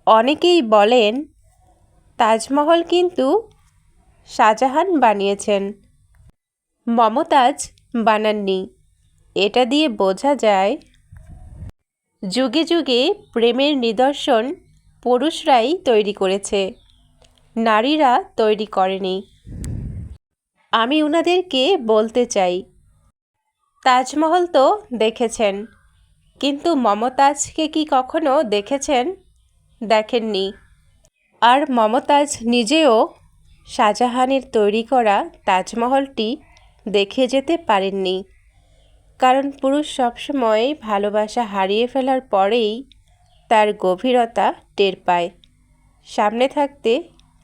অনেকেই বলেন তাজমহল কিন্তু শাহজাহান বানিয়েছেন, মমতাজ বানাননি। এটা দিয়ে বোঝা যায় যুগে যুগে প্রেমের নিদর্শন পুরুষরাই তৈরি করেছে, নারীরা তৈরি করেনি। আমি ওনাদেরকে বলতে চাই, তাজমহল তো দেখেছেন, কিন্তু মমতাজকে কি কখনো দেখেছেন? দেখেননি। আর মমতাজ নিজেও শাহজাহানের তৈরি করা তাজমহলটি দেখে যেতে পারেননি, কারণ পুরুষ সবসময় ভালোবাসা হারিয়ে ফেলার পরেই তার গভীরতা টের পায়, সামনে থাকতে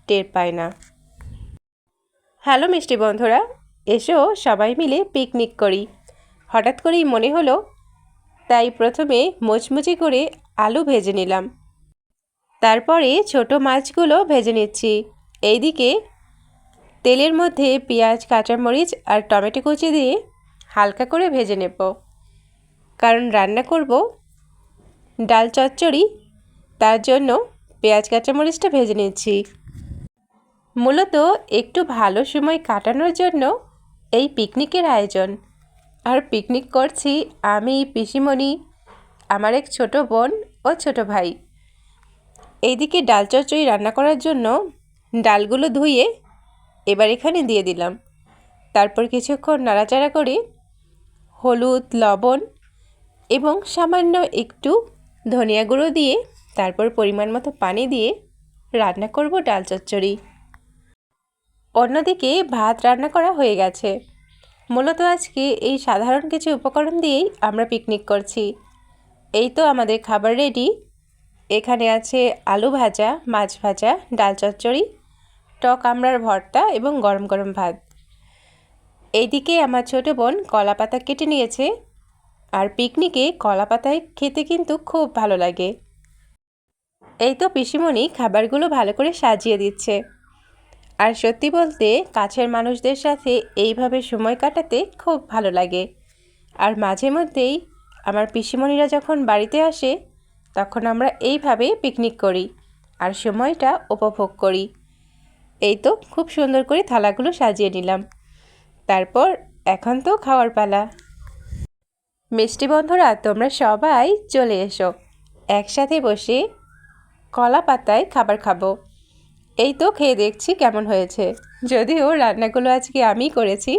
টের পায় না। হ্যালো মিষ্টি বন্ধুরা, এসো সবাই মিলে পিকনিক করি। হঠাৎ করেই মনে হলো, তাই প্রথমে মুচমুচি করে আলু ভেজে নিলাম, তারপরে ছোট মাছগুলো ভেজে নিচ্ছি। এইদিকে তেলের মধ্যে পেঁয়াজ, কাঁচামরিচ আর টমেটো কুচি দিয়ে হালকা করে ভেজে নেব, কারণ রান্না করব ডাল চচ্চড়ি, তার জন্য পেঁয়াজ কাঁচামরিচটা ভেজে নিচ্ছি। মূলত একটু ভালো সময় কাটানোর জন্য এই পিকনিকের আয়োজন। আর পিকনিক করছি আমি, পিসিমণি, আমার এক ছোট বোন ও ছোট ভাই। এইদিকে ডাল চচ্চড়ি রান্না করার জন্য ডালগুলো ধুয়ে এবার এখানে দিয়ে দিলাম। তারপর কিছুক্ষণ নাড়াচাড়া করে হলুদ, লবণ এবং সামান্য একটু ধনিয়া গুঁড়ো দিয়ে তারপর পরিমাণ মতো পানি দিয়ে রান্না করব ডাল চচ্চড়ি। অন্যদিকে ভাত রান্না করা হয়ে গেছে। মূলত আজকে এই সাধারণ কিছু উপকরণ দিয়েই আমরা পিকনিক করছি। এই তো আমাদের খাবার রেডি। এখানে আছে আলু ভাজা, মাছ ভাজা, ডাল চচ্চড়ি, টক আমড়ার ভর্তা এবং গরম গরম ভাত। এইদিকে আমার ছোট বোন কলা পাতা কেটে নিয়েছে, আর পিকনিকে কলা পাতায় খেতে কিন্তু খুব ভালো লাগে। এই তো পিসিমণি খাবারগুলো ভালো করে সাজিয়ে দিচ্ছে। আর সত্যি বলতে কাছের মানুষদের সাথে এইভাবে সময় কাটাতে খুব ভালো লাগে। আর মাঝে মধ্যেই আমার পিসিমণিরা যখন বাড়িতে আসে তখন আমরা এইভাবে পিকনিক করি আর সময়টা উপভোগ করি। এই তো খুব সুন্দর করে থালাগুলো সাজিয়ে নিলাম, তারপর এখন তো খাওয়ার পালা। মিষ্টি বন্ধুরা, তোমরা সবাই চলে এসো, একসাথে বসে কলা পাতায় খাবার খাবো। এই তো খেয়ে দেখছি কেমন হয়েছে। যদিও রান্নাগুলো আজকে আমিই করেছি,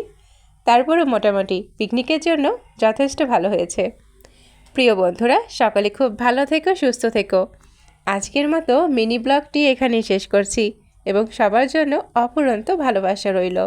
তারপরও মোটামুটি পিকনিকের জন্য যথেষ্ট ভালো হয়েছে। প্রিয় বন্ধুরা, সকলে খুব ভালো থেকো, সুস্থ থেকো। আজকের মতো মিনি ব্লগটি এখানেই শেষ করছি এবং সবার জন্য অফুরন্ত ভালোবাসা রইল।